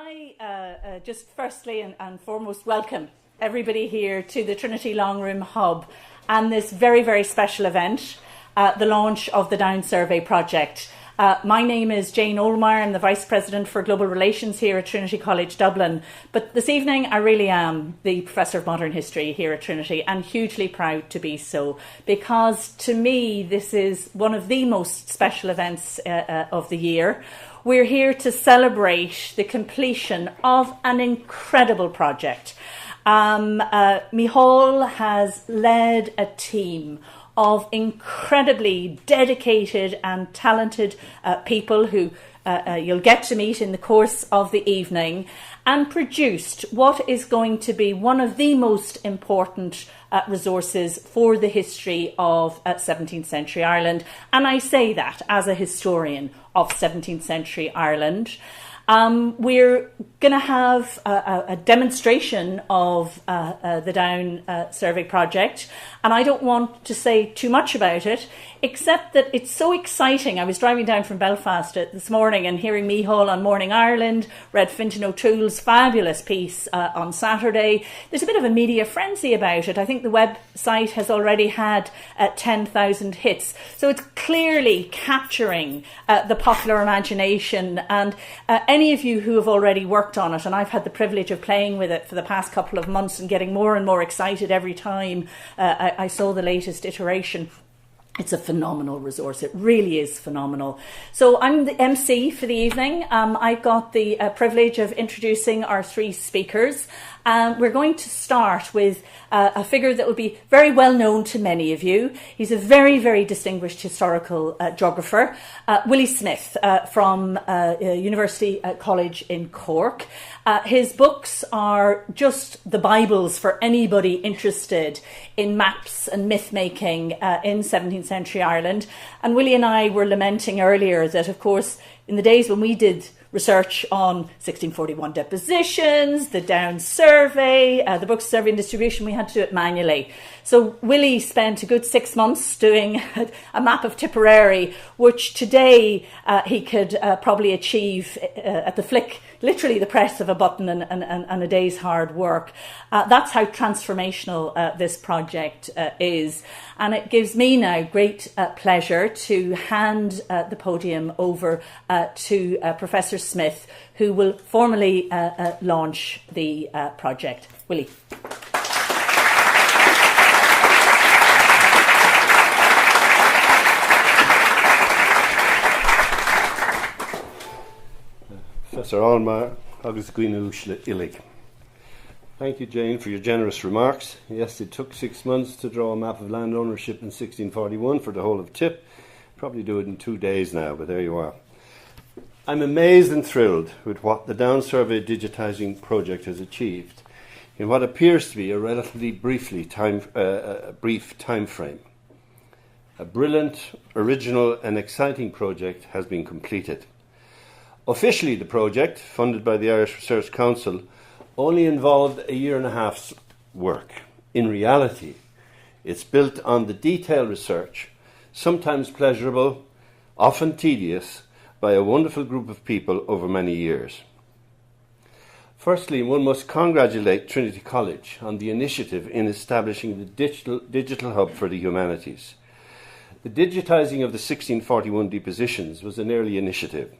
I just firstly and foremost welcome everybody here to the Trinity Long Room Hub and this very, very special event, the launch of the Down Survey project. My name is Jane Olmeyer. I'm the Vice President for Global Relations here at Trinity College Dublin. But this evening I really am the Professor of Modern History here at Trinity, and hugely proud to be so, because to me this is one of the most special events of the year. We're here to celebrate the completion of an incredible project. Micheál has led a team of incredibly dedicated and talented people who you'll get to meet in the course of the evening, and produced what is going to be one of the most important resources for the history of 17th century Ireland. And I say that as a historian of 17th century Ireland. We're going to have a demonstration of the Down Survey project, and I don't want to say too much about it, except that it's so exciting. I was driving down from Belfast this morning and hearing Micheál on Morning Ireland, read Fintan O'Toole's fabulous piece on Saturday. There's a bit of a media frenzy about it. I think the website has already had 10,000 hits. So it's clearly capturing the popular imagination, and any of you who have already worked on it, and I've had the privilege of playing with it for the past couple of months and getting more and more excited every time I saw the latest iteration. It's a phenomenal resource. It really is phenomenal. So I'm the MC for the evening. I got the privilege of introducing our three speakers. We're going to start with a figure that will be very well known to many of you. He's a very, very distinguished historical geographer, Willie Smyth from University College in Cork. His books are just the Bibles for anybody interested in maps and myth making in 17th century Ireland. And Willie and I were lamenting earlier that, of course, in the days when we did research on 1641 depositions, the Down Survey, the book Survey and Distribution, we had to do it manually. So Willie spent a good 6 months doing a map of Tipperary, which today he could probably achieve at the flick, literally the press of a button and a day's hard work. That's how transformational this project is. And it gives me now great pleasure to hand the podium over to Professor Smyth, who will formally launch the project. Willie. Professor Olmeyer, agus Gwynú Illig. Thank you, Jane, for your generous remarks. Yes, it took 6 months to draw a map of land ownership in 1641 for the whole of Tip. Probably do it in 2 days now, but there you are. I'm amazed and thrilled with what the Down Survey digitising project has achieved in what appears to be a relatively brief time frame. A brilliant, original and exciting project has been completed. Officially, the project, funded by the Irish Research Council, only involved a year and a half's work. In reality, it's built on the detailed research, sometimes pleasurable, often tedious, by a wonderful group of people over many years. Firstly, one must congratulate Trinity College on the initiative in establishing the digital hub for the humanities. The digitising of the 1641 depositions was an early initiative.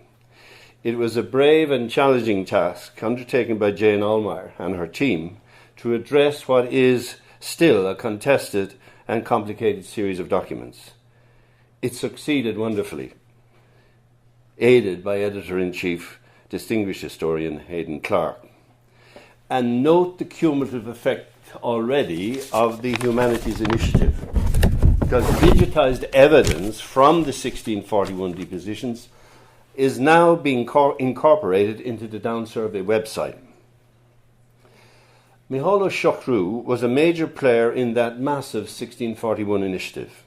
It was a brave and challenging task undertaken by Jane Olmeyer and her team to address what is still a contested and complicated series of documents. It succeeded wonderfully, aided by Editor-in-Chief, distinguished historian Aidan Clark. And note the cumulative effect already of the Humanities Initiative, because digitised evidence from the 1641 depositions is now being incorporated into the Down Survey website. Micheál O'Sheachruadh was a major player in that massive 1641 initiative.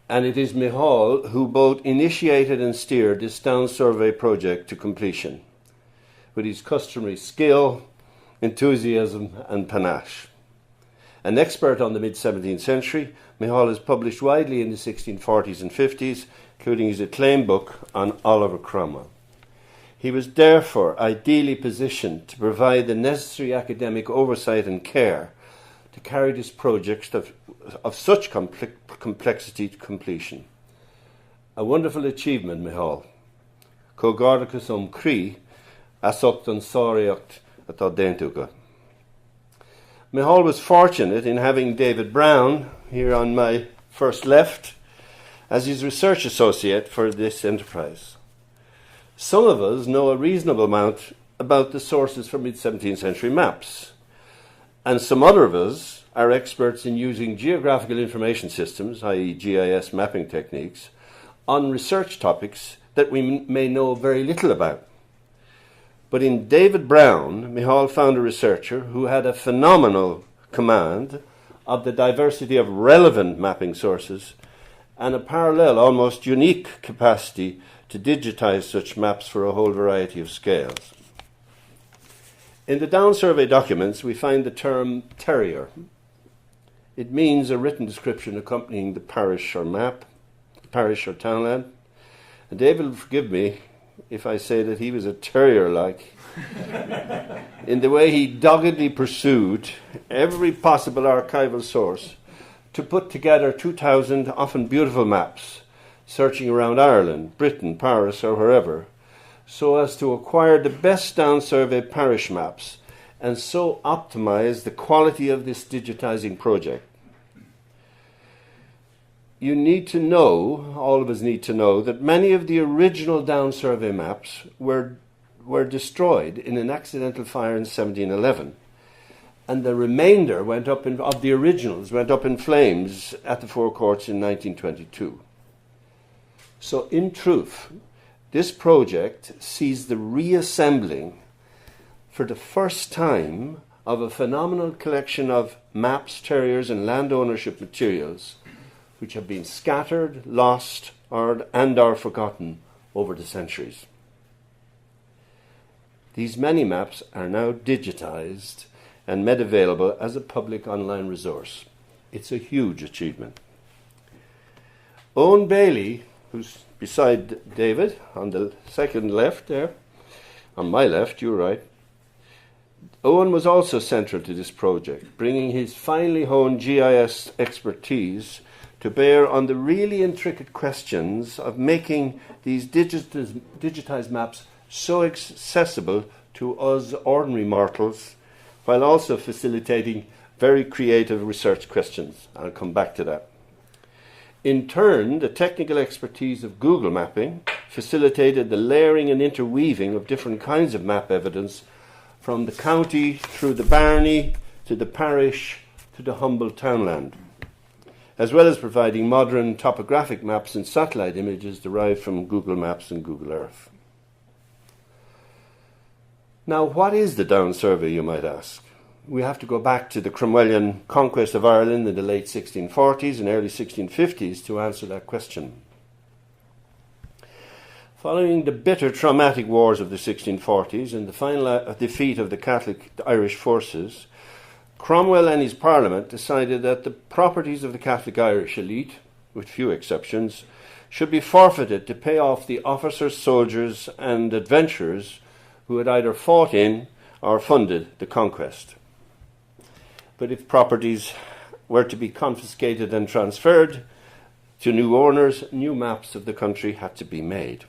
And it is Micheál who both initiated and steered this Down Survey project to completion, with his customary skill, enthusiasm and panache. An expert on the mid-17th century, Micheál has published widely in the 1640s and 50s, including his acclaimed book on Oliver Cromwell. He was therefore ideally positioned to provide the necessary academic oversight and care to carry this project of such complexity to completion. A wonderful achievement, Micheál. Cógardachas Crí, asocht an sáireacht atá déantúga. Micheál was fortunate in having David Brown, here on my first left, as his research associate for this enterprise. Some of us know a reasonable amount about the sources for mid-17th century maps, and some other of us are experts in using geographical information systems, i.e. GIS mapping techniques, on research topics that we may know very little about. But in David Brown, Micheál found a researcher who had a phenomenal command of the diversity of relevant mapping sources and a parallel, almost unique capacity to digitize such maps for a whole variety of scales. In the Down Survey documents, we find the term terrier. It means a written description accompanying the parish or map, parish or townland. And David will forgive me if I say that he was a terrier-like in the way he doggedly pursued every possible archival source to put together 2,000 often beautiful maps, searching around Ireland, Britain, Paris, or wherever, so as to acquire the best Down Survey parish maps and so optimize the quality of this digitizing project. You need to know, all of us need to know, that many of the original Down Survey maps were destroyed in an accidental fire in 1711. And the remainder of the originals went up in flames at the Four Courts in 1922. So in truth, this project sees the reassembling for the first time of a phenomenal collection of maps, terriers and land ownership materials which have been scattered, lost and are forgotten over the centuries. These many maps are now digitized and made available as a public online resource. It's a huge achievement. Owen Bailey, who's beside David on the second left there, on my left, you're right. Owen was also central to this project, bringing his finely honed GIS expertise to bear on the really intricate questions of making these digitized maps so accessible to us ordinary mortals, while also facilitating very creative research questions. I'll come back to that. In turn, the technical expertise of Google mapping facilitated the layering and interweaving of different kinds of map evidence from the county through the barony to the parish to the humble townland, as well as providing modern topographic maps and satellite images derived from Google Maps and Google Earth. Now, what is the Down Survey, you might ask? We have to go back to the Cromwellian conquest of Ireland in the late 1640s and early 1650s to answer that question. Following the bitter traumatic wars of the 1640s and the final defeat of the Catholic Irish forces, Cromwell and his Parliament decided that the properties of the Catholic Irish elite, with few exceptions, should be forfeited to pay off the officers, soldiers and adventurers who had either fought in or funded the conquest. But if properties were to be confiscated and transferred to new owners, new maps of the country had to be made.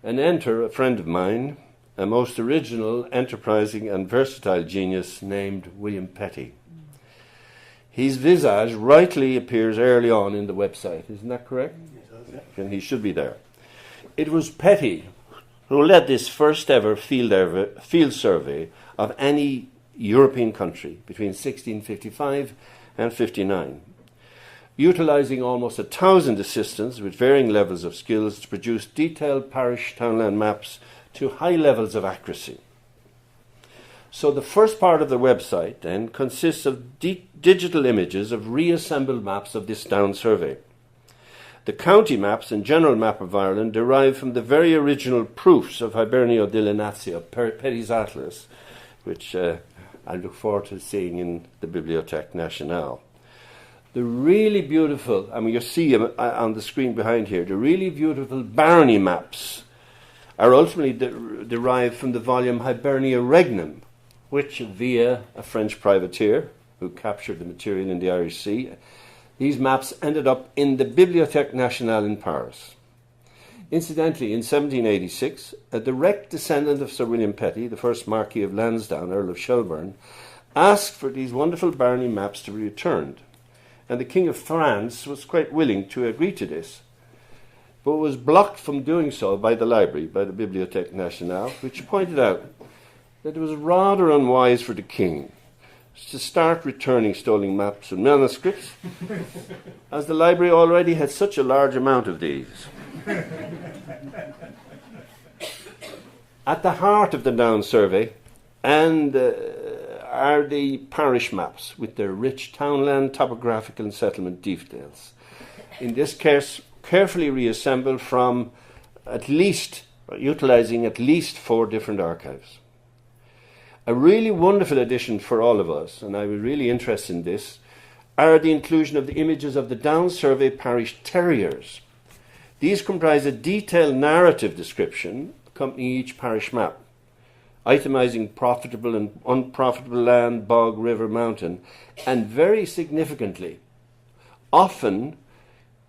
And enter a friend of mine, a most original, enterprising and versatile genius named William Petty. His visage rightly appears early on in the website, isn't that correct? Yes. And he should be there. It was Petty who led this first ever field survey of any European country between 1655 and 59, utilising almost 1,000 assistants with varying levels of skills to produce detailed parish townland maps to high levels of accuracy. So the first part of the website then consists of digital images of reassembled maps of this Down Survey. The county maps and general map of Ireland derive from the very original proofs of Hibernio Delineatio, Petty's Atlas, which I look forward to seeing in the Bibliothèque Nationale. The really beautiful, you see on the screen behind here, the really beautiful barony maps are ultimately derived from the volume Hibernia Regnum, which, via a French privateer who captured the material in the Irish Sea, these maps ended up in the Bibliothèque Nationale in Paris. Incidentally, in 1786, a direct descendant of Sir William Petty, the first Marquis of Lansdowne, Earl of Shelburne, asked for these wonderful Barney maps to be returned, and the King of France was quite willing to agree to this, but was blocked from doing so by the library, by the Bibliothèque Nationale, which pointed out that it was rather unwise for the king to start returning stolen maps and manuscripts, as the library already had such a large amount of these. At the heart of the Down Survey are the parish maps with their rich townland, topographical and settlement details. In this case, carefully reassembled from utilising at least 4 different archives. A really wonderful addition for all of us, and I was really interested in this, are the inclusion of the images of the Down Survey parish terriers. These comprise a detailed narrative description accompanying each parish map, itemising profitable and unprofitable land, bog, river, mountain, and very significantly, often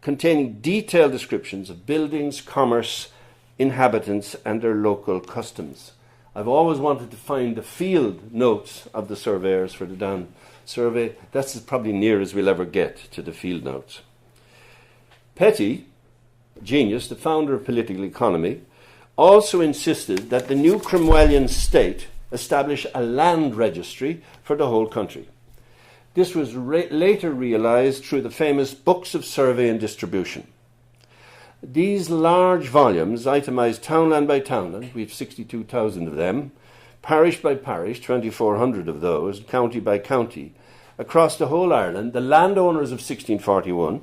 containing detailed descriptions of buildings, commerce, inhabitants, and their local customs. I've always wanted to find the field notes of the surveyors for the Down Survey. That's probably near as we'll ever get to the field notes. Petty, genius, the founder of political economy, also insisted that the new Cromwellian state establish a land registry for the whole country. This was later realised through the famous Books of Survey and Distribution. These large volumes itemised townland by townland, we have 62,000 of them, parish by parish, 2,400 of those, county by county, across the whole Ireland, the landowners of 1641,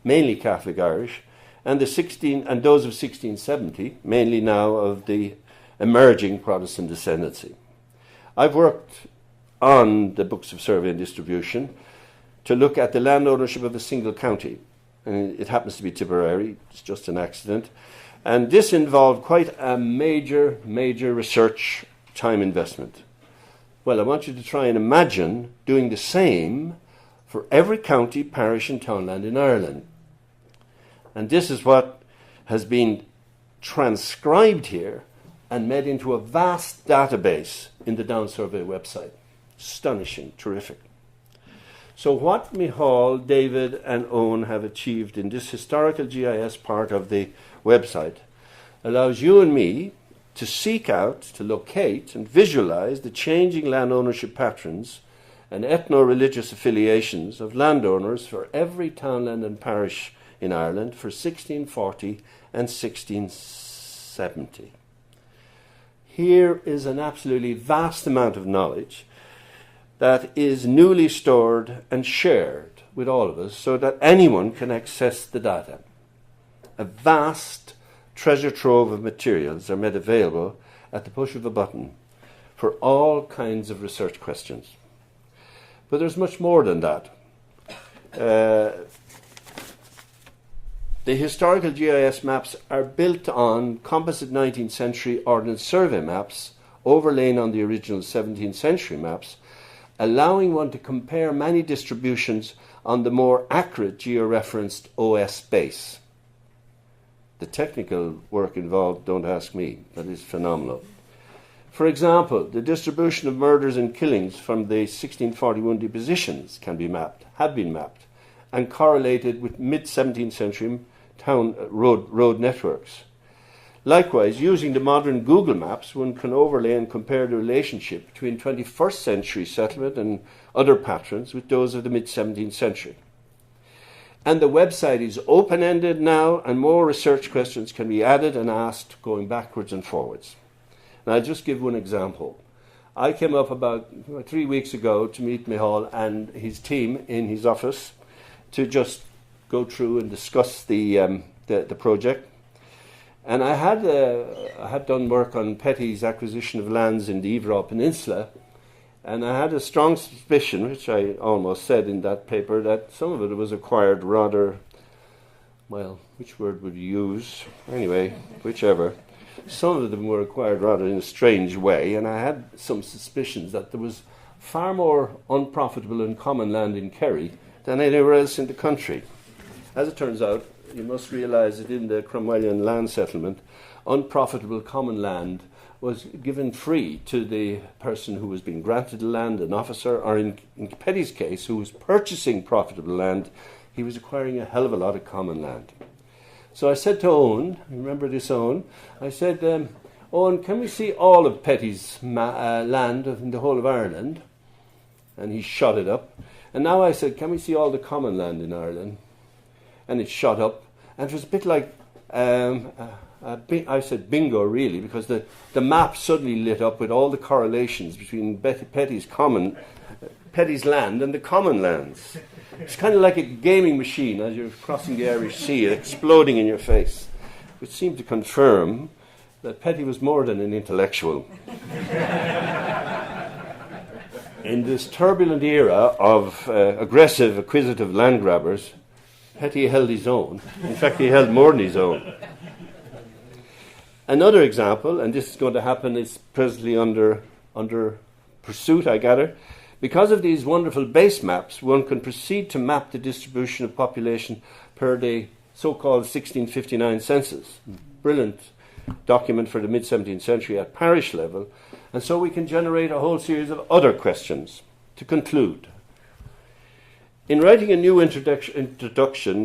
mainly Catholic Irish, and those of 1670, mainly now of the emerging Protestant ascendancy. I've worked on the Books of Survey and Distribution to look at the land ownership of a single county. And it happens to be Tipperary, it's just an accident. And this involved quite a major research time investment. Well, I want you to try and imagine doing the same for every county, parish and townland in Ireland. And this is what has been transcribed here and made into a vast database in the Down Survey website. Astonishing, terrific. So what Micheál, David and Owen have achieved in this historical GIS part of the website allows you and me to seek out, to locate and visualise the changing land ownership patterns and ethno-religious affiliations of landowners for every townland and parish in Ireland for 1640 and 1670. Here is an absolutely vast amount of knowledge that is newly stored and shared with all of us so that anyone can access the data. A vast treasure trove of materials are made available at the push of a button for all kinds of research questions. But there's much more than that. The historical GIS maps are built on composite 19th century Ordnance Survey maps overlain on the original 17th century maps, allowing one to compare many distributions on the more accurate georeferenced OS base. The technical work involved, don't ask me, that is phenomenal. For example, the distribution of murders and killings from the 1641 depositions have been mapped, and correlated with mid-17th century town road networks. Likewise, using the modern Google Maps, one can overlay and compare the relationship between 21st century settlement and other patterns with those of the mid-17th century. And the website is open-ended now, and more research questions can be added and asked going backwards and forwards. And I'll just give one example. I came up about 3 weeks ago to meet Micheál and his team in his office to just go through and discuss the project. And I had done work on Petty's acquisition of lands in the Iveragh Peninsula, and I had a strong suspicion, which I almost said in that paper, that some of it was acquired rather, well, which word would you use? Anyway, whichever. some of them were acquired rather in a strange way, and I had some suspicions that there was far more unprofitable and common land in Kerry than anywhere else in the country. As it turns out, you must realise that in the Cromwellian land settlement, unprofitable common land was given free to the person who was being granted the land, an officer, or in Petty's case, who was purchasing profitable land, he was acquiring a hell of a lot of common land. So I said to Owen, remember this Owen, I said, Owen, can we see all of Petty's land in the whole of Ireland? And he shot it up. And now I said, can we see all the common land in Ireland? And it shot up. And it was a bit like, I said bingo really, because the map suddenly lit up with all the correlations between Petty's land and the common lands. It's kind of like a gaming machine as you're crossing the Irish Sea, exploding in your face, which seemed to confirm that Petty was more than an intellectual. In this turbulent era of aggressive, acquisitive land grabbers, Petty held his own. In fact, he held more than his own. Another example, and this is going to happen, is presently under pursuit, I gather. Because of these wonderful base maps, one can proceed to map the distribution of population per the so-called 1659 census. Brilliant document for the mid-17th century at parish level. And so we can generate a whole series of other questions. To conclude, in writing a new introduction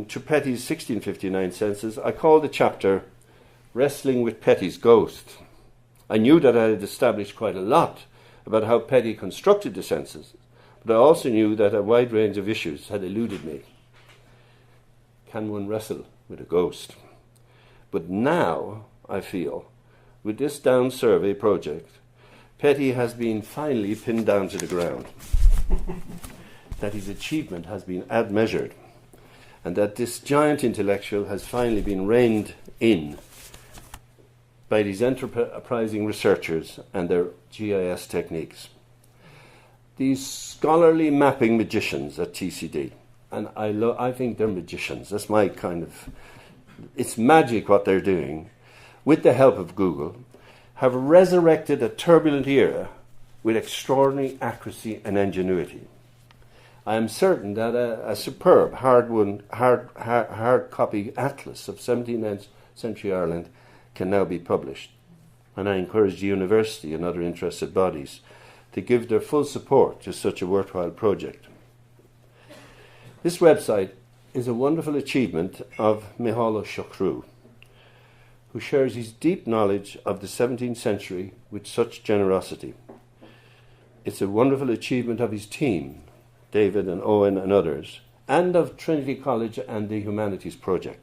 to Petty's 1659 census, I called the chapter Wrestling with Petty's Ghost. I knew that I had established quite a lot about how Petty constructed the census, but I also knew that a wide range of issues had eluded me. Can one wrestle with a ghost? But now, I feel, with this down survey project, Petty has been finally pinned down to the ground, that his achievement has been admeasured, and that this giant intellectual has finally been reined in by these enterprising researchers and their GIS techniques. These scholarly mapping magicians at TCD, and I think they're magicians, that's my kind of, it's magic what they're doing, with the help of Google, have resurrected a turbulent era with extraordinary accuracy and ingenuity. I am certain that a superb hard copy atlas of 17th century Ireland can now be published, and I encourage the university and other interested bodies to give their full support to such a worthwhile project. This website is a wonderful achievement of Micheál Shocrú, who shares his deep knowledge of the 17th century with such generosity. It's a wonderful achievement of his team, David and Owen and others, and of Trinity College and the Humanities Project.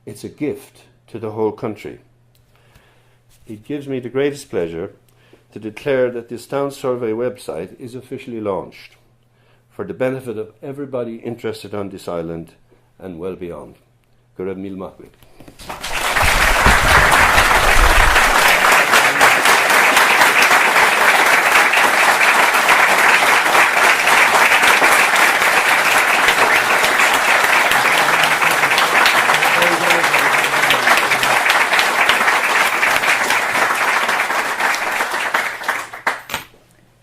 It's a gift to the whole country. It gives me the greatest pleasure to declare that this Town Survey website is officially launched for the benefit of everybody interested on this island and well beyond. Go raibh míle maith agaibh.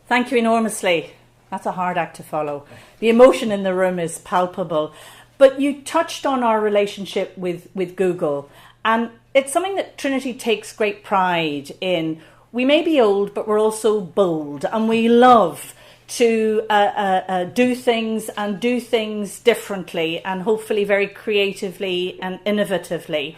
Thank you enormously. That's a hard act to follow. The emotion in the room is palpable. But you touched on our relationship with Google, and it's something that Trinity takes great pride in. We may be old, but we're also bold, and we love to do things differently, and hopefully very creatively and innovatively.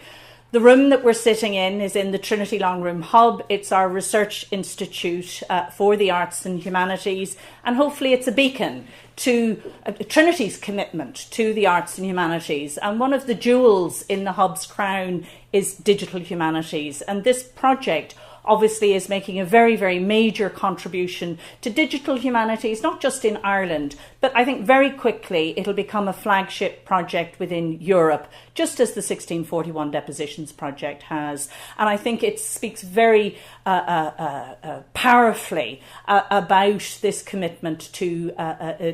The room that we're sitting in is in the Trinity Long Room Hub. It's our research institute for the arts and humanities, and hopefully it's a beacon to Trinity's commitment to the arts and humanities. And one of the jewels in the Hub's crown is digital humanities. And this project obviously is making a very, very major contribution to digital humanities, not just in Ireland, but I think very quickly it'll become a flagship project within Europe, just as the 1641 Depositions Project has. And I think it speaks very powerfully about this commitment to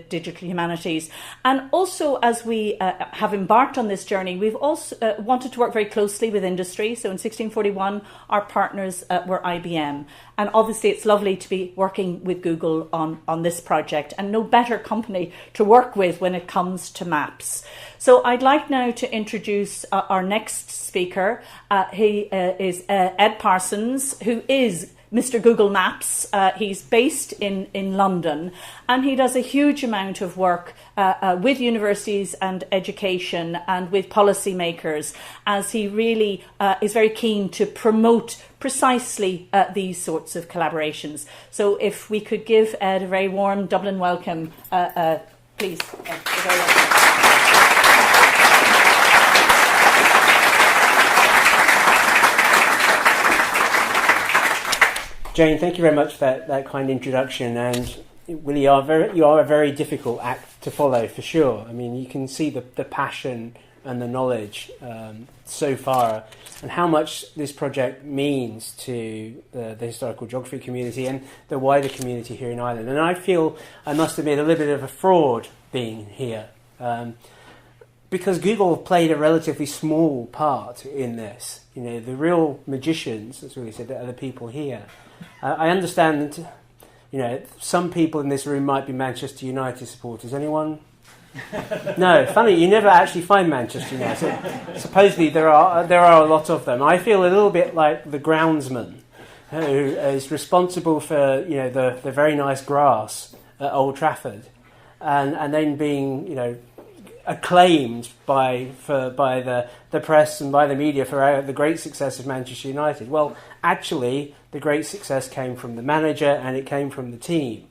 digital humanities. And also, as we have embarked on this journey, we've also wanted to work very closely with industry. So in 1641, our partners were IBM. And obviously, it's lovely to be working with Google on this project, and no better company to work with when it comes to maps. So I'd like now to introduce our next speaker. He is Ed Parsons, who is Mr. Google Maps. He's based in London, and he does a huge amount of work with universities and education and with policymakers, as he really is very keen to promote precisely these sorts of collaborations. So if we could give Ed a very warm Dublin welcome, please. Ed, you're very welcome. Jane, thank you very much for that kind introduction, and Willie, you are a very difficult act to follow, for sure. I mean, you can see the passion and the knowledge so far, and how much this project means to the historical geography community and the wider community here in Ireland. And I feel, I must admit, a little bit of a fraud being here, because Google played a relatively small part in this. You know, the real magicians, as Willie said, are the people here. I understand, you know, some people in this room might be Manchester United supporters. Anyone? No, funny, you never actually find Manchester United. Supposedly there are a lot of them. I feel a little bit like the groundsman who is responsible for, you know, the very nice grass at Old Trafford, and then being, you know, acclaimed by the press and by the media for the great success of Manchester United. Well, actually, the great success came from the manager and it came from the team.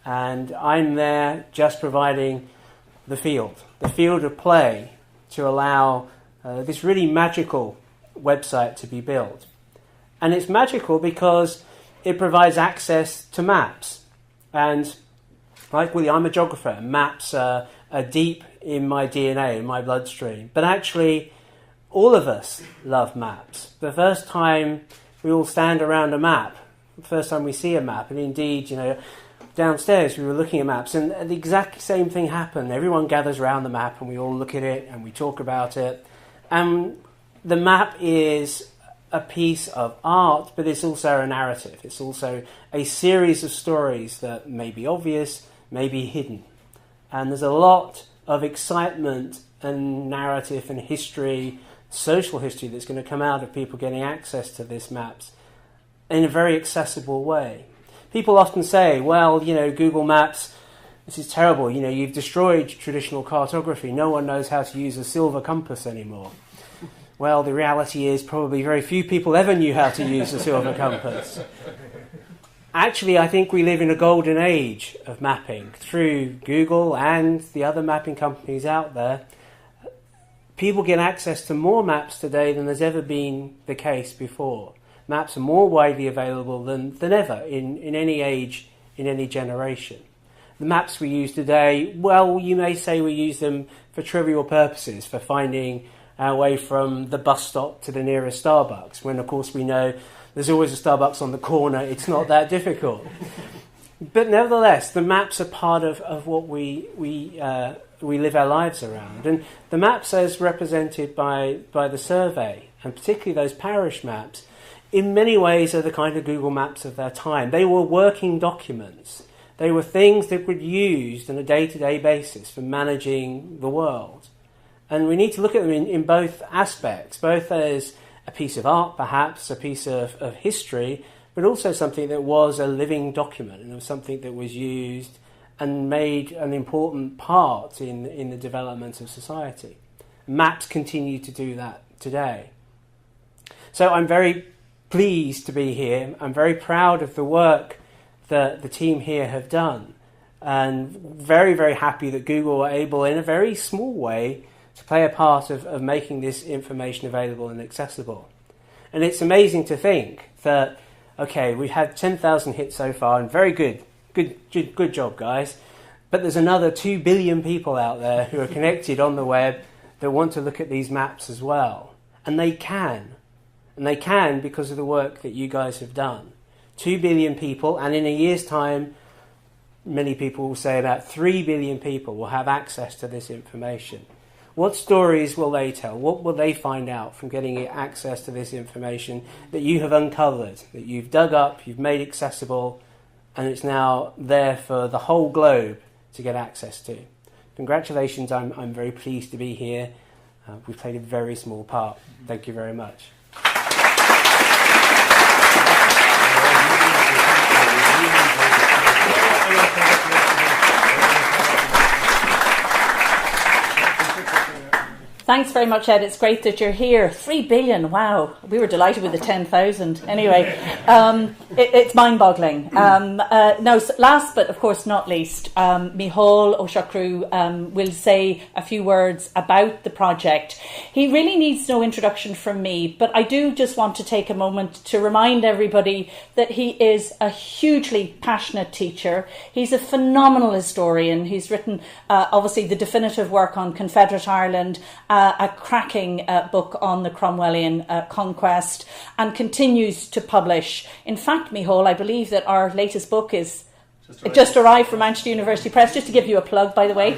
And I'm there just providing the field of play to allow this really magical website to be built. And it's magical because it provides access to maps. And like Willie, I'm a geographer. Maps are deep in my DNA, in my bloodstream. But actually, all of us love maps. The first time we all stand around a map, the first time we see a map, and indeed, you know, downstairs we were looking at maps, and the exact same thing happened. Everyone gathers around the map and we all look at it and we talk about it. And the map is a piece of art, but it's also a narrative. It's also a series of stories that may be obvious, may be hidden. And there's a lot of excitement and narrative and history, social history, that's going to come out of people getting access to these maps in a very accessible way. People often say, well, you know, Google Maps, this is terrible. You know, you've destroyed traditional cartography. No one knows how to use a silver compass anymore. Well, the reality is probably very few people ever knew how to use a silver compass. Actually, I think we live in a golden age of mapping. Through Google and the other mapping companies out there, people get access to more maps today than there's ever been the case before. Maps are more widely available than ever in any age, in any generation. The maps we use today, well, you may say we use them for trivial purposes, for finding our way from the bus stop to the nearest Starbucks, when of course we know there's always a Starbucks on the corner. It's not that difficult. But nevertheless, the maps are part of what we live our lives around. And the maps as represented by the survey, and particularly those parish maps, in many ways are the kind of Google Maps of their time. They were working documents. They were things that were used on a day-to-day basis for managing the world. And we need to look at them in both aspects, both as a piece of art, perhaps, a piece of history, but also something that was a living document, and it was something that was used and made an important part in the development of society. Maps continue to do that today. So I'm very pleased to be here. I'm very proud of the work that the team here have done, and very, very happy that Google were able, in a very small way, to play a part of making this information available and accessible. And it's amazing to think that okay, we've had 10,000 hits so far, and very good job, guys. But there's another 2 billion people out there who are connected on the web that want to look at these maps as well. And they can. And they can because of the work that you guys have done. 2 billion people, and in a year's time, many people will say about 3 billion people will have access to this information. What stories will they tell? What will they find out from getting access to this information that you have uncovered, that you've dug up, you've made accessible, and it's now there for the whole globe to get access to? Congratulations, I'm very pleased to be here. We've played a very small part. Thank you very much. Thanks very much, Ed. It's great that you're here. 3 billion, wow. We were delighted with the 10,000. Anyway, it's mind-boggling. Now, last but of course not least, Micheál O'Shucrú will say a few words about the project. He really needs no introduction from me, but I do just want to take a moment to remind everybody that he is a hugely passionate teacher. He's a phenomenal historian. He's written, obviously, the definitive work on Confederate Ireland, a cracking book on the Cromwellian conquest, and continues to publish. In fact, Micheál, I believe that our latest book is just arrived from Manchester University Press, just to give you a plug, by the way.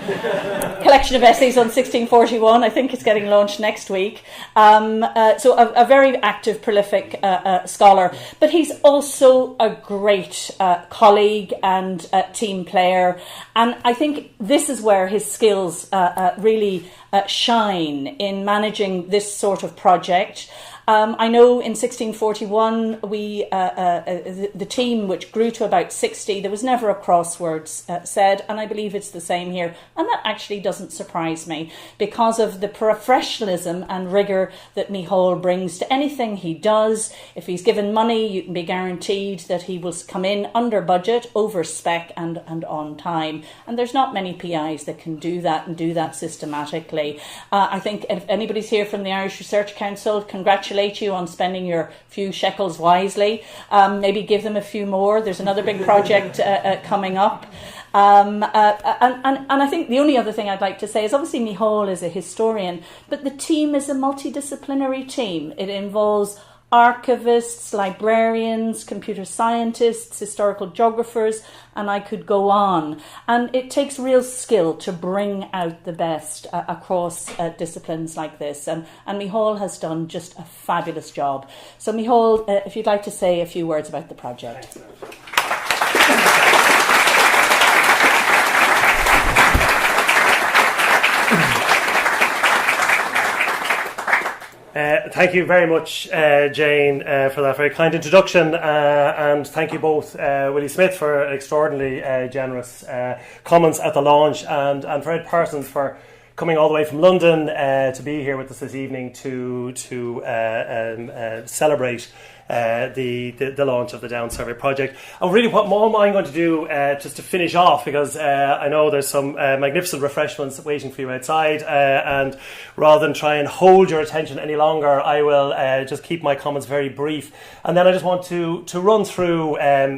Collection of essays on 1641. I think it's getting launched next week. So a very active, prolific scholar. But he's also a great colleague and team player. And I think this is where his skills really shine in managing this sort of project. I know in 1641 the team, which grew to about 60, there was never a crossword said, and I believe it's the same here. And that actually doesn't surprise me because of the professionalism and rigour that Micheál brings to anything he does. If he's given money, you can be guaranteed that he will come in under budget, over spec and on time. And there's not many PIs that can do that and do that systematically. I think if anybody's here from the Irish Research Council, congratulations you on spending your few shekels wisely. Maybe give them a few more. There's another big project coming up. And I think the only other thing I'd like to say is obviously Micheál is a historian, but the team is a multidisciplinary team. It involves archivists, librarians, computer scientists, historical geographers, and I could go on. And it takes real skill to bring out the best across disciplines like this. And Micheál has done just a fabulous job. So Micheál, if you'd like to say a few words about the project. Thank you very much, Jane, for that very kind introduction, and thank you both, Willie Smyth, for extraordinarily generous comments at the launch, and for Ed Parsons for coming all the way from London to be here with us this evening to celebrate the launch of the Down Survey project. And really what I'm going to do just to finish off, because I know there's some magnificent refreshments waiting for you outside, and rather than try and hold your attention any longer, I will just keep my comments very brief. And then I just want to run through a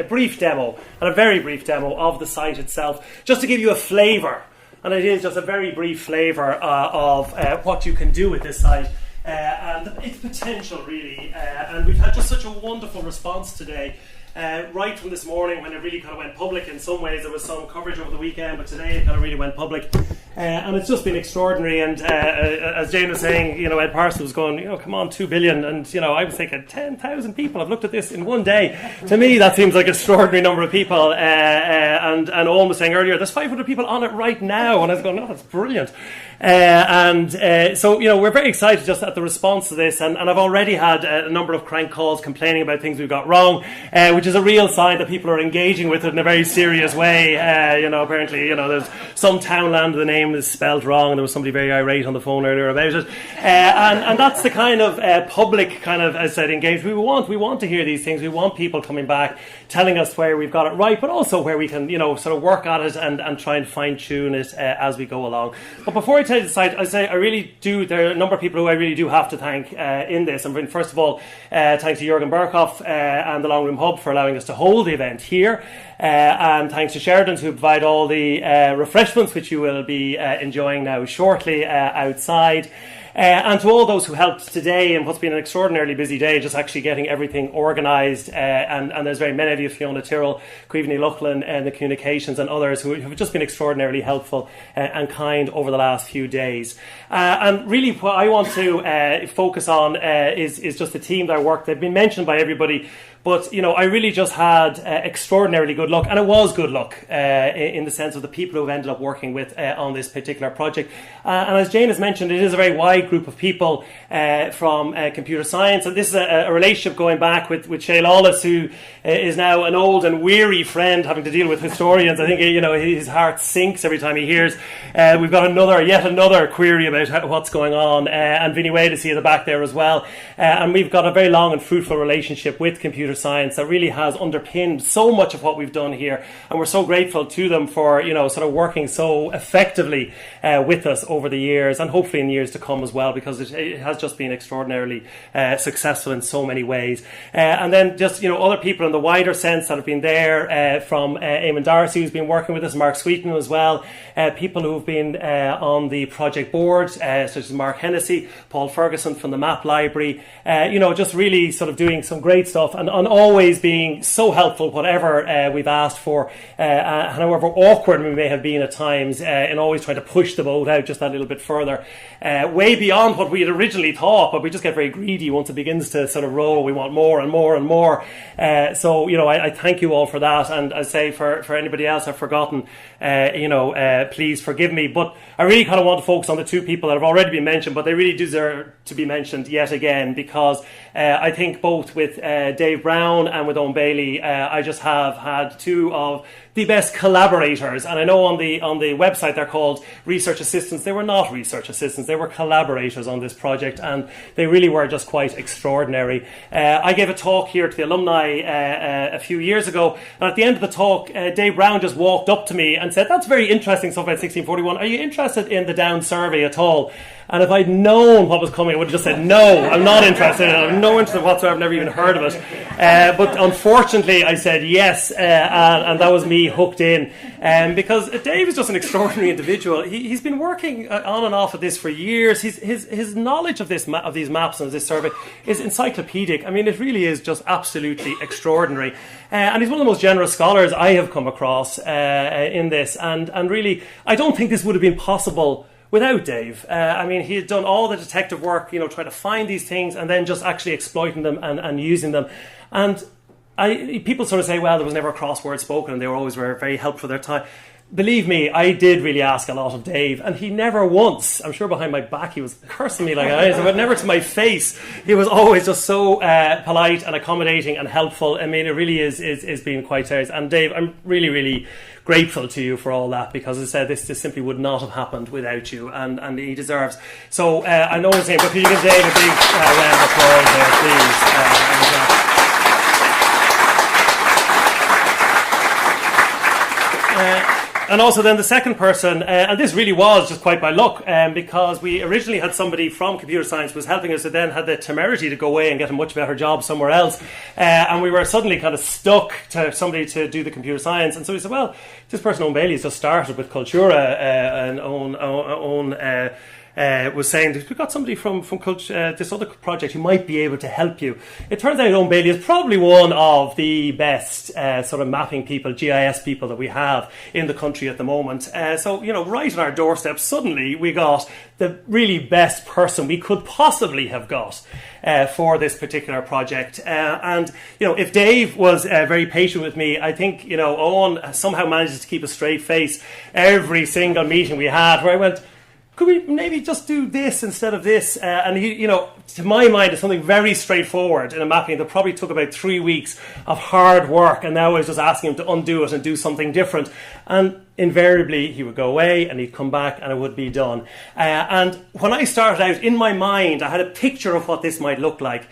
brief demo, and a very brief demo of the site itself, just to give you a flavour, and it is just a very brief flavour of what you can do with this site. And its potential, really, and we've had just such a wonderful response today, right from this morning when it really kind of went public. In some ways there was some coverage over the weekend, but today it kind of really went public, and it's just been extraordinary. And as Jane was saying, Ed Parsons was going, come on, 2 billion, and I was thinking 10,000 people have looked at this in one day. To me that seems like an extraordinary number of people, and Owen was saying earlier there's 500 people on it right now, and I was going, no, that's brilliant. So we're very excited just at the response to this, and I've already had a number of crank calls complaining about things we've got wrong, which which is a real sign that people are engaging with it in a very serious way. Apparently, there's some townland, the name is spelled wrong, and there was somebody very irate on the phone earlier about it. And that's the kind of public kind of, as I said, engagement we want. We want to hear these things. We want people coming back, telling us where we've got it right, but also where we can, sort of work at it and try and fine-tune it as we go along. But before I tell you the site, I say I really do, there are a number of people who I really do have to thank in this. And first of all, thanks to Jürgen Berkhoff and the Long Room Hub for allowing us to hold the event here. And thanks to Sheridan's who provide all the refreshments, which you will be enjoying now shortly outside. And to all those who helped today in what's been an extraordinarily busy day, just actually getting everything organised. And there's very many of you, Fiona Tyrrell, Caoimhní Loughlin, and the communications and others who have just been extraordinarily helpful and kind over the last few days. And really what I want to focus on is just the team that worked. They've been mentioned by everybody. But, I really just had extraordinarily good luck. And it was good luck in the sense of the people who've ended up working with on this particular project. And as Jane has mentioned, it is a very wide group of people from computer science. And this is a relationship going back with Shay Lawless, who is now an old and weary friend having to deal with historians. I think, his heart sinks every time he hears. We've got yet another query about what's going on. And Vinnie Wade is here at the back there as well. And we've got a very long and fruitful relationship with computer science that really has underpinned so much of what we've done here, and we're so grateful to them for sort of working so effectively with us over the years, and hopefully in years to come as well, because it has just been extraordinarily successful in so many ways. And then just other people in the wider sense that have been there, from Eamon Darcy, who's been working with us, Mark Sweeten as well, people who've been on the project board, such as Mark Hennessy, Paul Ferguson from the Map Library, just really sort of doing some great stuff and always being so helpful, whatever we've asked for, and however awkward we may have been at times, in always trying to push the boat out just that little bit further, way beyond what we had originally thought, but we just get very greedy once it begins to sort of roll. We want more and more and more. So I thank you all for that, and I say for anybody else I've forgotten, please forgive me. But I really kind of want to focus on the two people that have already been mentioned, but they really deserve to be mentioned yet again, because I think both with Dave Brown and with Owen Bailey, I just have had two of the best collaborators. And I know on the website they're called research assistants. They were not research assistants, they were collaborators on this project, and they really were just quite extraordinary. I gave a talk here to the alumni a few years ago, and at the end of the talk, Dave Brown just walked up to me and said, "That's very interesting stuff about 1641. Are you interested in the Down survey at all?" And if I'd known what was coming, I would have just said, "No, I'm not interested in it. I have no interest whatsoever. I've never even heard of it." But unfortunately, I said yes, and that was me hooked in. Because Dave is just an extraordinary individual. He's been working on and off of this for years. His knowledge of these maps and this survey is encyclopedic. I mean, it really is just absolutely extraordinary. And he's one of the most generous scholars I have come across in this. And really, I don't think this would have been possible without Dave. He had done all the detective work, trying to find these things and then just actually exploiting them and using them. And people sort of say, well, there was never a crossword spoken, and they were always very, very helpful for their time. Believe me, I did really ask a lot of Dave, and he never once, I'm sure behind my back, he was cursing me like I was, but never to my face. He was always just so polite and accommodating and helpful. I mean, it really is being quite serious. And Dave, I'm really, really grateful to you for all that, because as I said, this simply would not have happened without you, and he deserves. So I know his name, but could you give Dave a big round of applause there, please? And also then the second person, and this really was just quite by luck, because we originally had somebody from computer science who was helping us, who then had the temerity to go away and get a much better job somewhere else, and we were suddenly kind of stuck to somebody to do the computer science. And so we said, well, this person, Owen Bailey, has just started with Cultura, and Owen was saying that we've got somebody from this other project who might be able to help you. It turns out Owen Bailey is probably one of the best sort of mapping people, GIS people that we have in the country at the moment. So, right on our doorstep, suddenly we got the really best person we could possibly have got for this particular project. And if Dave was very patient with me, I think, Owen somehow manages to keep a straight face every single meeting we had, where I went, could we maybe just do this instead of this? And he, you know, to my mind, it's something very straightforward in a mapping that probably took about 3 weeks of hard work. And now I was just asking him to undo it and do something different. And invariably, he would go away and he'd come back and it would be done. And when I started out, in my mind, I had a picture of what this might look like.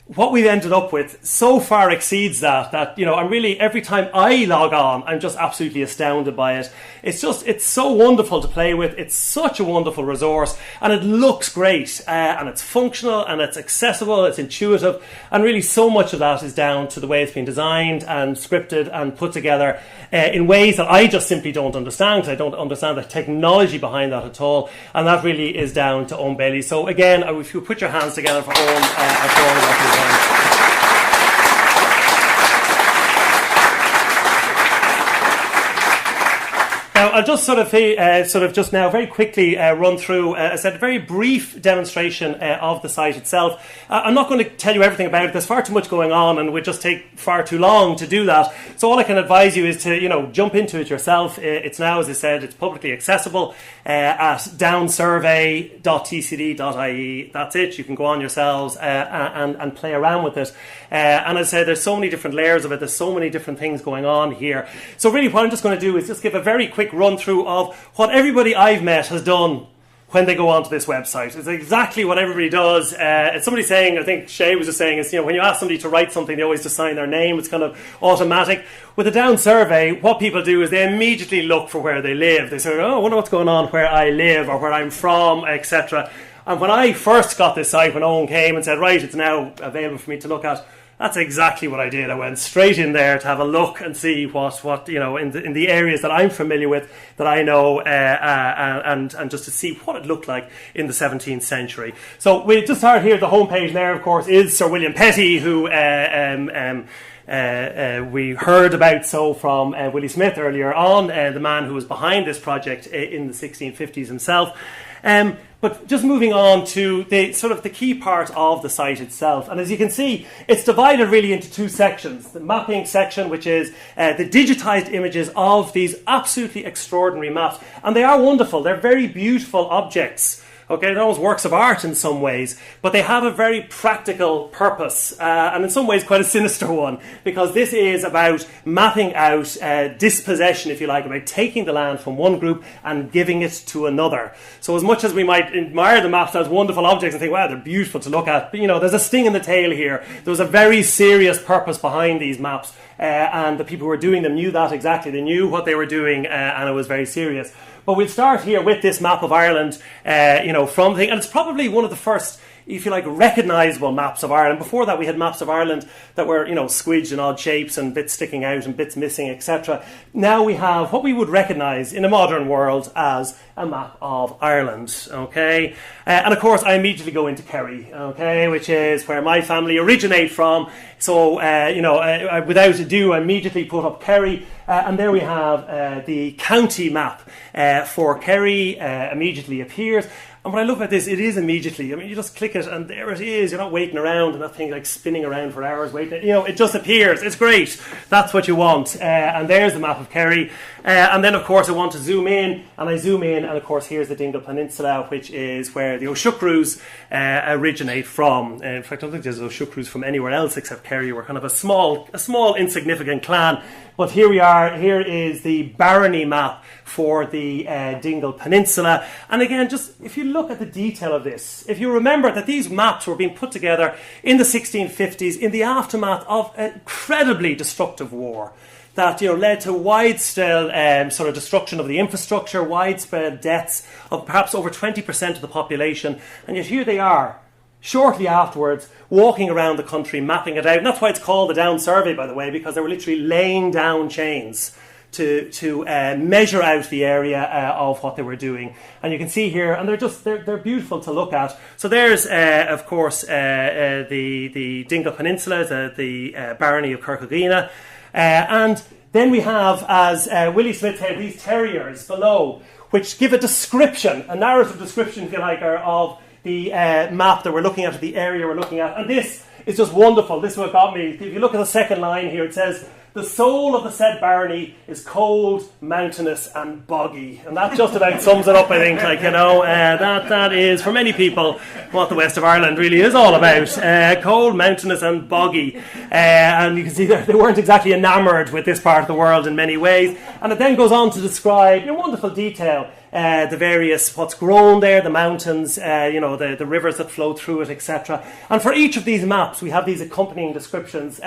What we've ended up with so far exceeds that, you know, I'm really, every time I log on, I'm just absolutely astounded by it. It's so wonderful to play with. It's such a wonderful resource, and it looks great, and it's functional, and it's accessible, it's intuitive, and really so much of that is down to the way it's been designed and scripted and put together in ways that I just simply don't understand, because I don't understand the technology behind that at all, and that really is down to Owen Bailey. So again, if you put your hands together for Owen, for all of that. Now, I'll just sort of just now very quickly run through, a very brief demonstration of the site itself. I'm not going to tell you everything about it. There's far too much going on, and it would just take far too long to do that. So all I can advise you is to, you know, jump into it yourself. It's now, as I said, it's publicly accessible at downsurvey.tcd.ie. That's it. You can go on yourselves and play around with it. And as I said, there's so many different layers of it. There's so many different things going on here. So really what I'm just going to do is just give a very quick run through of what everybody I've met has done when they go onto this website. It's exactly what everybody does. It's somebody saying, I think Shay was just saying, is, you know, when you ask somebody to write something, they always just sign their name. It's kind of automatic. With a down survey, what people do is they immediately look for where they live. They say, oh, I wonder what's going on where I live or where I'm from, etc. And when I first got this site, when Owen came and said, right, it's now available for me to look at, that's exactly what I did. I went straight in there to have a look and see what you know, in the areas that I'm familiar with, that I know, and just to see what it looked like in the 17th century. So we just start here. The homepage there, of course, is Sir William Petty, who we heard about from Willie Smyth earlier on, the man who was behind this project in the 1650s himself. But just moving on to the sort of the key part of the site itself. And as you can see, it's divided really into two sections. The mapping section, which is the digitized images of these absolutely extraordinary maps. And they are wonderful. They're very beautiful objects. Okay, they're almost works of art in some ways, but they have a very practical purpose, and in some ways quite a sinister one, because this is about mapping out dispossession, if you like, about taking the land from one group and giving it to another. So as much as we might admire the maps as wonderful objects and think, wow, they're beautiful to look at, but, you know, there's a sting in the tail here. There was a very serious purpose behind these maps, and the people who were doing them knew that exactly. They knew what they were doing, and it was very serious. But we'll start here with this map of Ireland, you know, from the, and it's probably one of the first, if you like, recognisable maps of Ireland. Before that, we had maps of Ireland that were, you know, squidged in odd shapes and bits sticking out and bits missing, etc. Now we have what we would recognise in a modern world as a map of Ireland, okay? And of course, I immediately go into Kerry, okay, which is where my family originate from. So, you know, without ado, I immediately put up Kerry, and there we have the county map for Kerry immediately appears. And what I love about this, it is immediately. I mean, you just click it and there it is. You're not waiting around and that thing like spinning around for hours waiting. You know, it just appears. It's great. That's what you want. And there's the map of Kerry. And then, of course, I want to zoom in. And I zoom in. And, of course, here's the Dingle Peninsula, which is where the O'Shucrews originate from. In fact, I don't think there's O'Shucrews from anywhere else except Kerry. We're kind of a small, insignificant clan. But here we are. Here is the barony map for the Dingle Peninsula. And again, just if you look at the detail of this, if you remember that these maps were being put together in the 1650s in the aftermath of an incredibly destructive war that, you know, led to widespread sort of destruction of the infrastructure, widespread deaths of perhaps over 20% of the population. And yet here they are, shortly afterwards, walking around the country, mapping it out. And that's why it's called the Down Survey, by the way, because they were literally laying down chains to measure out the area of what they were doing. And you can see here, and they're beautiful to look at. So there's, of course, the Dingle Peninsula, the barony of Kirkagina. And then we have, as Willie Smyth said, these terriers below, which give a description, a narrative description, if you like, of the map that we're looking at, the area we're looking at. And this is just wonderful. This is what got me. If you look at the second line here, it says, The soul of the said barony is cold, mountainous, and boggy. And that just about sums it up, I think. That is, for many people, what the west of Ireland really is all about. Cold, mountainous, and boggy. And you can see they weren't exactly enamoured with this part of the world in many ways. And it then goes on to describe in wonderful detail the various, what's grown there, the mountains, the rivers that flow through it, etc. And for each of these maps, we have these accompanying descriptions,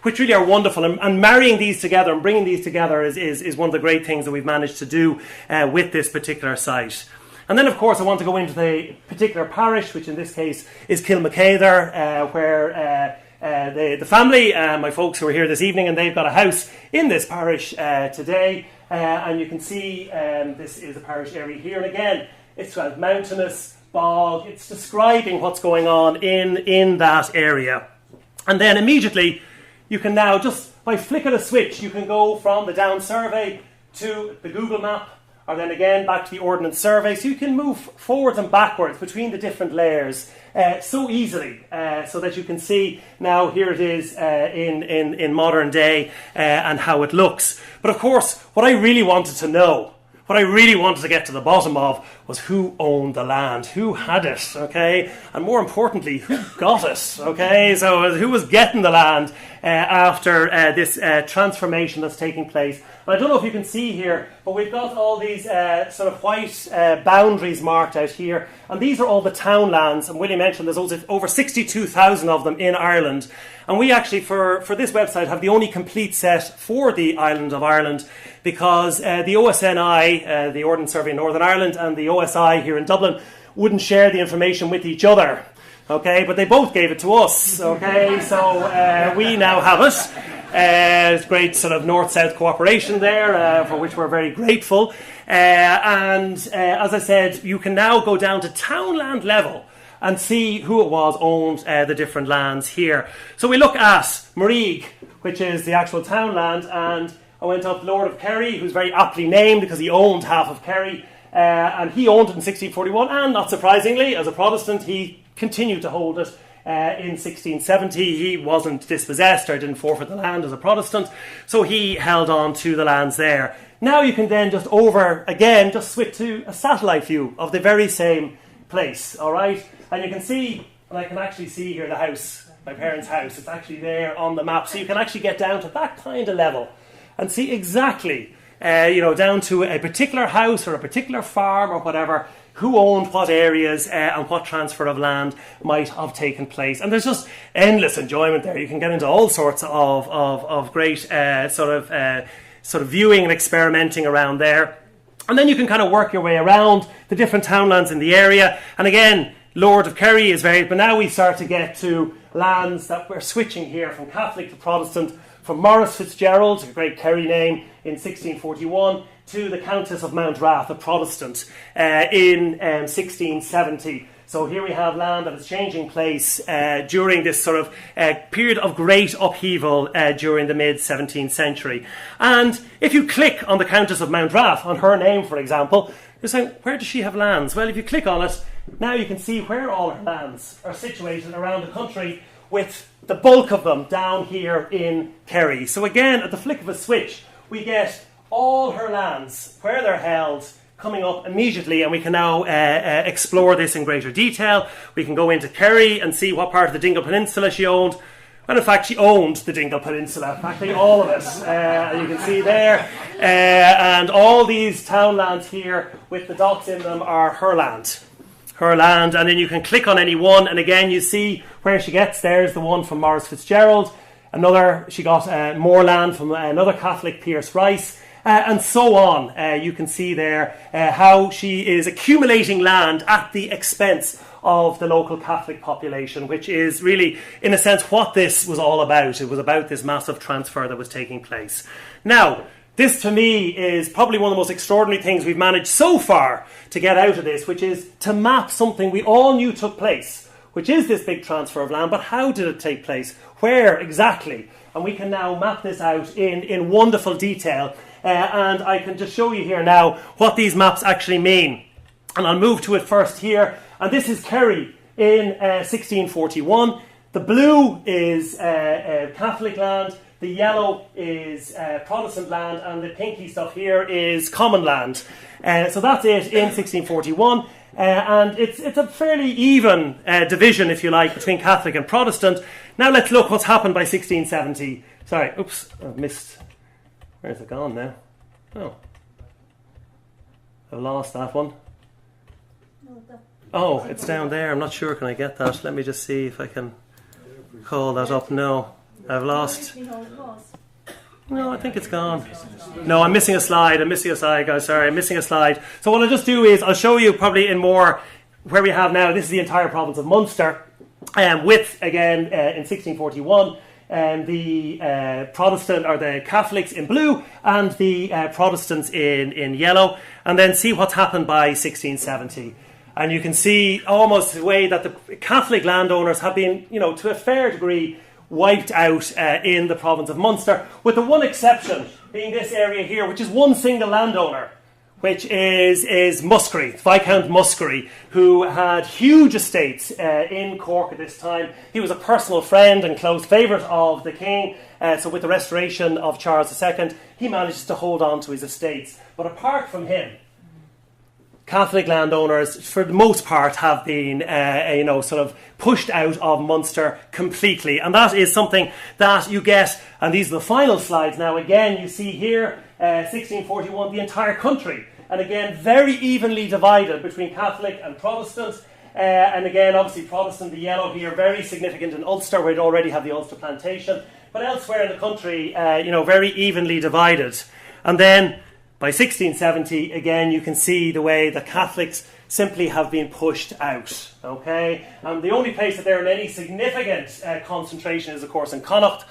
which really are wonderful. And marrying these together and bringing these together is one of the great things that we've managed to do with this particular site. And then, of course, I want to go into the particular parish, which in this case is Kilmacather, where the family, my folks who are here this evening, and they've got a house in this parish today. And you can see this is a parish area here. And again, it's kind of mountainous, bog. It's describing what's going on in that area. And then immediately, you can now, just by flick of a switch, you can go from the Down survey to the Google map, or then again back to the Ordnance survey. So you can move forwards and backwards between the different layers so easily, so that you can see now here it is in modern day and how it looks. But of course, what I really wanted to know, what I really wanted to get to the bottom of, was who owned the land, who had it, okay? And more importantly, who got it, okay? So who was getting the land after this transformation that's taking place. And I don't know if you can see here, but we've got all these sort of white boundaries marked out here. And these are all the townlands. And William mentioned there's over 62,000 of them in Ireland. And we actually, for this website, have the only complete set for the island of Ireland, because the OSNI, the Ordnance Survey in Northern Ireland, and the OSI here in Dublin wouldn't share the information with each other. Okay, but they both gave it to us. Okay, so we now have it. It's great sort of north-south cooperation there, for which we're very grateful. And as I said, you can now go down to townland level and see who it was owned the different lands here. So we look at Marig, which is the actual townland, and I went up Lord of Kerry, who's very aptly named because he owned half of Kerry, and he owned it in 1641, and not surprisingly, as a Protestant, he continued to hold it in 1670. He wasn't dispossessed or didn't forfeit the land as a Protestant, so he held on to the lands there. Now you can then just switch to a satellite view of the very same place, all right? And you can see, and I can actually see here the house, my parents' house. It's actually there on the map, so you can actually get down to that kind of level and see exactly, down to a particular house or a particular farm or whatever, who owned what areas and what transfer of land might have taken place. And there's just endless enjoyment there. You can get into all sorts of great sort of viewing and experimenting around there. And then you can kind of work your way around the different townlands in the area. And again, Lord of Kerry is varied, but now we start to get to lands that we're switching here from Catholic to Protestant, from Maurice Fitzgerald, a great Kerry name, in 1641, to the Countess of Mountrath, a Protestant, in 1670. So here we have land that is changing place during this sort of period of great upheaval during the mid-17th century. And if you click on the Countess of Mountrath, on her name, for example, you're saying, where does she have lands? Well, if you click on it, now you can see where all her lands are situated around the country, with the bulk of them down here in Kerry. So again, at the flick of a switch, we get all her lands, where they're held, coming up immediately, and we can now explore this in greater detail. We can go into Kerry and see what part of the Dingle Peninsula she owned. Well, in fact, she owned the Dingle Peninsula, practically all of it. You can see there. And all these townlands here with the dots in them are her land. Her land, and then you can click on any one, and again you see where she gets. There's the one from Maurice Fitzgerald. She got more land from another Catholic, Pierce Rice, and so on. You can see there how she is accumulating land at the expense of the local Catholic population, which is really, in a sense, what this was all about. It was about this massive transfer that was taking place. Now, this, to me, is probably one of the most extraordinary things we've managed so far to get out of this, which is to map something we all knew took place, which is this big transfer of land. But how did it take place? Where exactly? And we can now map this out in wonderful detail. And I can just show you here now what these maps actually mean. And I'll move to it first here. And this is Kerry in 1641. The blue is Catholic land, the yellow is Protestant land, and the pinky stuff here is common land. So that's it in 1641. And it's a fairly even division, if you like, between Catholic and Protestant. Now let's look what's happened by 1670. Sorry, oops, I've missed. Where's it gone now? Oh, I've lost that one. Oh, it's down there. I'm not sure. Can I get that? Let me just see if I can call that up. No, I've lost. No, I think it's gone. No, I'm missing a slide. Guys. Sorry, I'm missing a slide. So what I'll just do is I'll show you probably in more where we have now. This is the entire province of Munster, with, again, in 1641, the Protestant or the Catholics in blue and the Protestants in yellow. And then see what's happened by 1670. And you can see almost the way that the Catholic landowners have been, to a fair degree, wiped out in the province of Munster, with the one exception being this area here, which is one single landowner, which is Muskerry, Viscount Muskerry, who had huge estates in Cork at this time. He was a personal friend and close favourite of the king, so with the restoration of Charles II, he manages to hold on to his estates. But apart from him, Catholic landowners, for the most part, have been, sort of pushed out of Munster completely. And that is something that you get, and these are the final slides now. Again, you see here, 1641, the entire country. And again, very evenly divided between Catholic and Protestant. And again, obviously, Protestant, the yellow here, very significant in Ulster, where they already have the Ulster plantation. But elsewhere in the country, very evenly divided. And then, by 1670, again, you can see the way the Catholics simply have been pushed out. Okay, and the only place that they're in any significant concentration is, of course, in Connacht,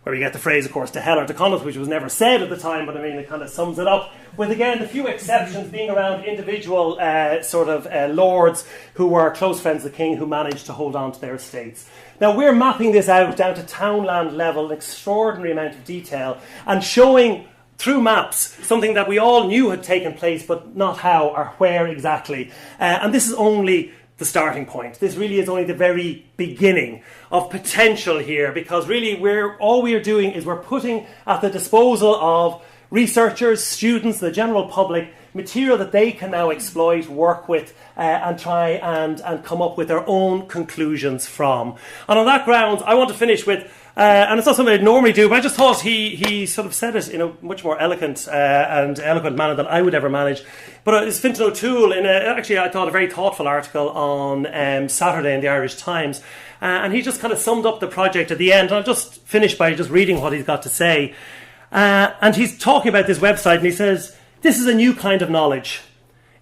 where we get the phrase, of course, to hell or to Connacht, which was never said at the time, but I mean, it kind of sums it up. With, again, the few exceptions being around individual lords who were close friends of the king who managed to hold on to their estates. Now, we're mapping this out down to townland level, an extraordinary amount of detail, and showing through maps something that we all knew had taken place, but not how or where exactly. And this is only the starting point. This really is only the very beginning of potential here, because really all we are doing is we're putting at the disposal of researchers, students, the general public, material that they can now exploit, work with, and try and come up with their own conclusions from. And on that grounds, I want to finish with, and it's not something I'd normally do, but I just thought he sort of said it in a much more eloquent manner than I would ever manage. But it's Fintan O'Toole in actually I thought a very thoughtful article on Saturday in the Irish Times, and he just kind of summed up the project at the end. And I'll just finish by just reading what he's got to say. And he's talking about this website, and he says, "This is a new kind of knowledge.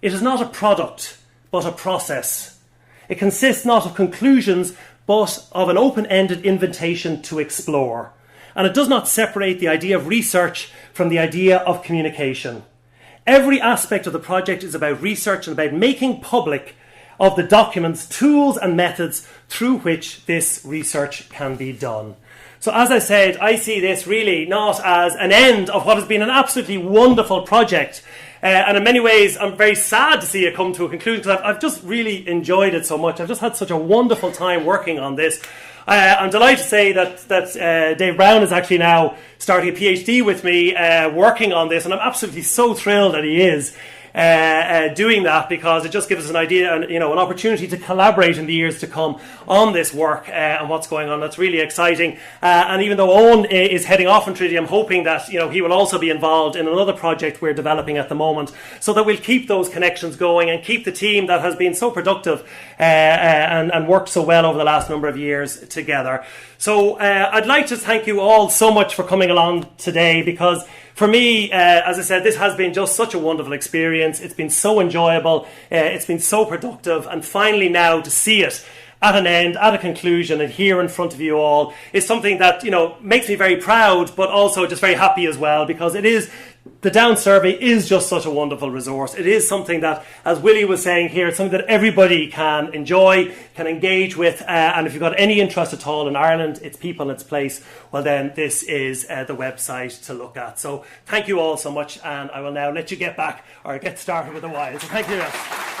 It is not a product, but a process. It consists not of conclusions, but of an open-ended invitation to explore. And it does not separate the idea of research from the idea of communication. Every aspect of the project is about research and about making public of the documents, tools and methods through which this research can be done." So as I said, I see this really not as an end of what has been an absolutely wonderful project. And in many ways, I'm very sad to see it come to a conclusion, because I've just really enjoyed it so much. I've just had such a wonderful time working on this. I'm delighted to say that Dave Brown is actually now starting a PhD with me, working on this, and I'm absolutely so thrilled that he is doing that, because it just gives us an idea and an opportunity to collaborate in the years to come on this work and what's going on. That's really exciting. And even though Owen is heading off in Trinity, I'm hoping that he will also be involved in another project we're developing at the moment, so that we'll keep those connections going and keep the team that has been so productive and worked so well over the last number of years together. So I'd like to thank you all so much for coming along today, because for me, as I said, this has been just such a wonderful experience. It's been so enjoyable. It's been so productive. And finally now to see it at an end, at a conclusion, and here in front of you all is something that, makes me very proud, but also just very happy as well, because the Down Survey is just such a wonderful resource. It is something that, as Willie was saying here, it's something that everybody can enjoy, can engage with, and if you've got any interest at all in Ireland, its people and its place, well then this is the website to look at. So thank you all so much, and I will now let you get started with the wine. So thank you.